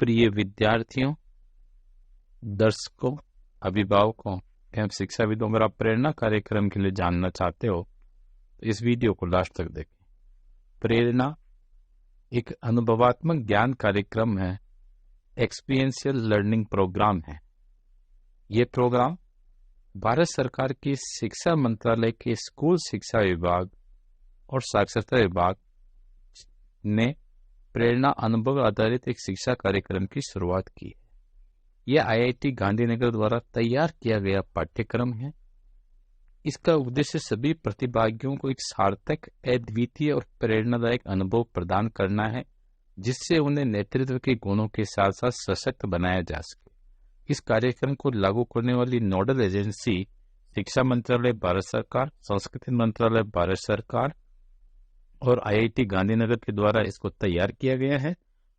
प्रिय विद्यार्थियों, दर्शकों, अभिभावकों एवं शिक्षाविदों, अगर आप प्रेरणा कार्यक्रम के लिए जानना चाहते हो तो इस वीडियो को लास्ट तक देखें। प्रेरणा एक अनुभवात्मक ज्ञान कार्यक्रम है, एक्सपीरियंशियल लर्निंग प्रोग्राम है। ये प्रोग्राम भारत सरकार की शिक्षा मंत्रालय के स्कूल शिक्षा विभाग और साक्षरता विभाग ने प्रेरणा अनुभव आधारित एक शिक्षा कार्यक्रम की शुरुआत की है। यह आईआईटी गांधीनगर द्वारा तैयार किया गया पाठ्यक्रम है। इसका उद्देश्य सभी प्रतिभागियों को एक सार्थक, अद्वितीय और प्रेरणादायक अनुभव प्रदान करना है, जिससे उन्हें नेतृत्व के गुणों के साथ साथ सशक्त बनाया जा सके। इस कार्यक्रम को लागू करने वाली नोडल एजेंसी शिक्षा मंत्रालय भारत सरकार, संस्कृति मंत्रालय भारत सरकार और आईआईटी गांधीनगर के द्वारा इसको तैयार किया गया है।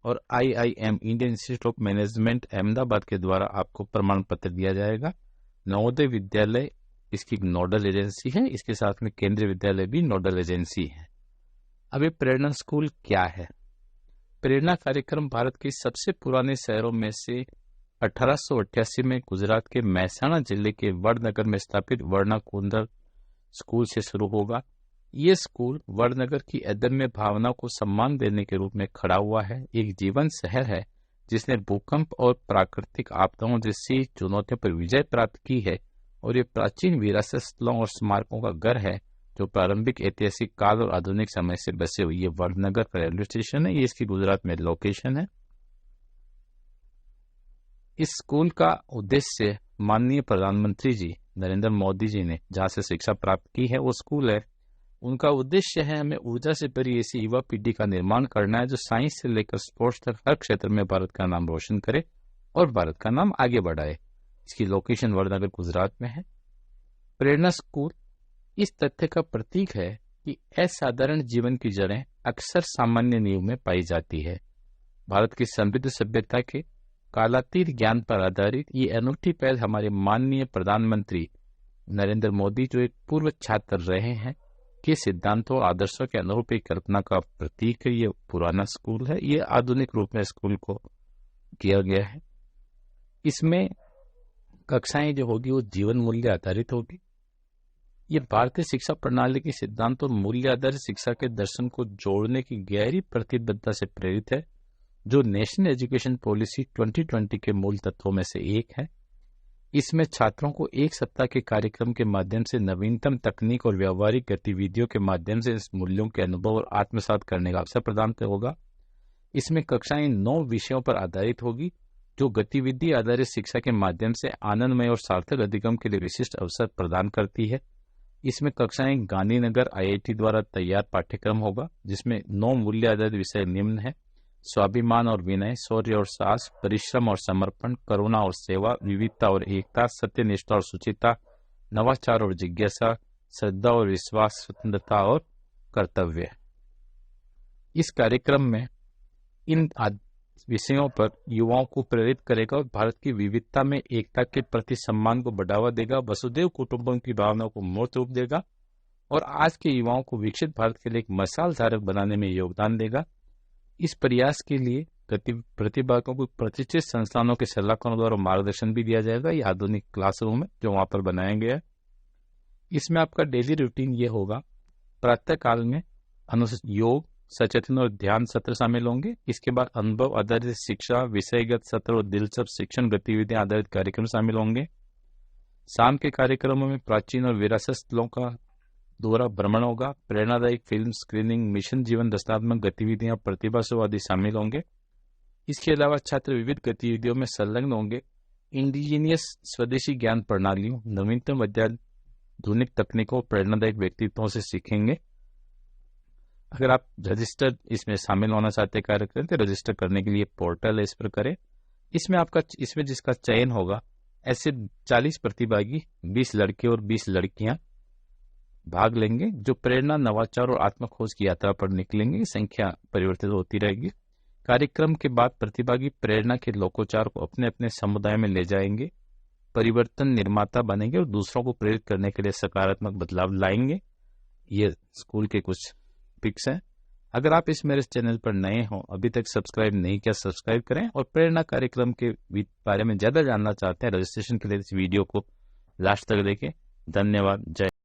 और IIM Indian institute of management Ahmedabad के द्वारा आपको प्रमाण पत्र दिया जाएगा। नवोदय विद्यालय इसकी नोडल एजेंसी है, इसके साथ में केंद्रीय विद्यालय भी नोडल एजेंसी है। अब ये प्रेरणा स्कूल क्या है? प्रेरणा कार्यक्रम भारत के सबसे पुराने शहरों में से 1888 में गुजरात के महसाणा जिले के वडनगर में स्थापित वर्णाकुंदर स्कूल से शुरू होगा। ये स्कूल वडनगर की अदम्य भावना को सम्मान देने के रूप में खड़ा हुआ है। एक जीवन शहर है जिसने भूकंप और प्राकृतिक आपदाओं जैसी चुनौतियों पर विजय प्राप्त की है, और ये प्राचीन विरासत स्थलों और स्मारकों का घर है जो प्रारंभिक ऐतिहासिक काल और आधुनिक समय से बसे हुए। ये वडनगर का रेलवे स्टेशन है, ये इसकी गुजरात में लोकेशन है। इस स्कूल का उद्देश्य माननीय प्रधानमंत्री जी नरेंद्र मोदी जी ने जहाँ से शिक्षा प्राप्त की है वो स्कूल है। उनका उद्देश्य है हमें ऊर्जा से भरी ऐसी युवा पीढ़ी का निर्माण करना है जो साइंस से लेकर स्पोर्ट्स तक हर क्षेत्र में भारत का नाम रोशन करे और भारत का नाम आगे बढ़ाए। इसकी लोकेशन वडनगर गुजरात में है। प्रेरणा स्कूल इस तथ्य का प्रतीक है कि असाधारण जीवन की जड़ें अक्सर सामान्य नींव में पाई जाती है। भारत की समृद्ध सभ्यता के कालातीत ज्ञान पर आधारित ये अनूठी पहल हमारे माननीय प्रधानमंत्री नरेंद्र मोदी, जो एक पूर्व छात्र रहे हैं, के सिद्धांतों और आदर्शों के अनुरूप एक कल्पना का प्रतीक है। ये पुराना स्कूल है, ये आधुनिक रूप में स्कूल को किया गया है। इसमें कक्षाएं जो होगी वो जीवन मूल्य आधारित होगी। ये भारतीय शिक्षा प्रणाली के सिद्धांत और मूल्य आधारित शिक्षा के दर्शन को जोड़ने की गहरी प्रतिबद्धता से प्रेरित है, जो नेशनल एजुकेशन पॉलिसी 2020 के मूल तत्वों में से एक है। इसमें छात्रों को एक सप्ताह के कार्यक्रम के माध्यम से नवीनतम तकनीक और व्यावहारिक गतिविधियों के माध्यम से इस मूल्यों के अनुभव और आत्मसात करने का अवसर प्रदान होगा। इसमें कक्षाएं 9 विषयों पर आधारित होगी, जो गतिविधि आधारित शिक्षा के माध्यम से आनंदमय और सार्थक अधिगम के लिए विशिष्ट अवसर प्रदान करती है। इसमें कक्षाएं गांधीनगर IIT द्वारा तैयार पाठ्यक्रम होगा, जिसमें 9 मूल्य आधारित विषय निम्न है: स्वाभिमान और विनय, शौर्य और साहस, परिश्रम और समर्पण, करुणा और सेवा, विविधता और एकता, सत्यनिष्ठा और सुचिता, नवाचार और जिज्ञासा, श्रद्धा और विश्वास, स्वतंत्रता और कर्तव्य। इस कार्यक्रम में इन विषयों पर युवाओं को प्रेरित करेगा और भारत की विविधता में एकता के प्रति सम्मान को बढ़ावा देगा, वसुधैव कुटुंबकम की भावना को मूर्त रूप देगा और आज के युवाओं को विकसित भारत के लिए एक मिसाल धारक बनाने में योगदान देगा। इस प्रयास के लिए प्रतिभागियों को प्रतिष्ठित संस्थानों के सलाहकारों द्वारा मार्गदर्शन भी दिया जाएगा। ये आधुनिक क्लासरूम है जो वहां पर बनाया गया है। इसमें आपका डेली रूटीन ये होगा: प्रातः काल में योग, सचेतन और ध्यान सत्र शामिल होंगे। इसके बाद अनुभव आधारित शिक्षा, विषयगत सत्र और दिलचस्प शिक्षण गतिविधियां आधारित कार्यक्रम शामिल होंगे। शाम के कार्यक्रमों में प्राचीन और विरासत स्थलों का दौरा भ्रमण होगा। प्रेरणादायक फिल्म स्क्रीनिंग, मिशन जीवन रचनात्मक गतिविधियां, प्रतिभा शो आदि शामिल होंगे। इसके अलावा छात्र विविध गतिविधियों में संलग्न होंगे। इंडिजीनियस स्वदेशी ज्ञान प्रणालियों, नवीनतम अत्याधुनिक तकनीकों, प्रेरणादायक व्यक्तित्वों से सीखेंगे। अगर आप रजिस्टर इसमें शामिल होना चाहते कार्यक्रम तो रजिस्टर करने के लिए पोर्टल है, इस पर करें। इसमें जिसका चयन होगा, ऐसे 40 प्रतिभागी, 20 लड़के और 20 लड़कियां भाग लेंगे, जो प्रेरणा, नवाचार और आत्मखोज की यात्रा पर निकलेंगे। संख्या परिवर्तित होती रहेगी। कार्यक्रम के बाद प्रतिभागी प्रेरणा के लोकोचार को अपने अपने समुदाय में ले जाएंगे, परिवर्तन निर्माता बनेंगे और दूसरों को प्रेरित करने के लिए सकारात्मक बदलाव लाएंगे। ये स्कूल के कुछ पिक्स हैं। अगर आप इस मेरे चैनल पर नए हो, अभी तक सब्सक्राइब नहीं किया, सब्सक्राइब करें और प्रेरणा कार्यक्रम के बारे में ज़्यादा जानना चाहते हैं रजिस्ट्रेशन के लिए इस वीडियो को लास्ट तक देखें। धन्यवाद। जय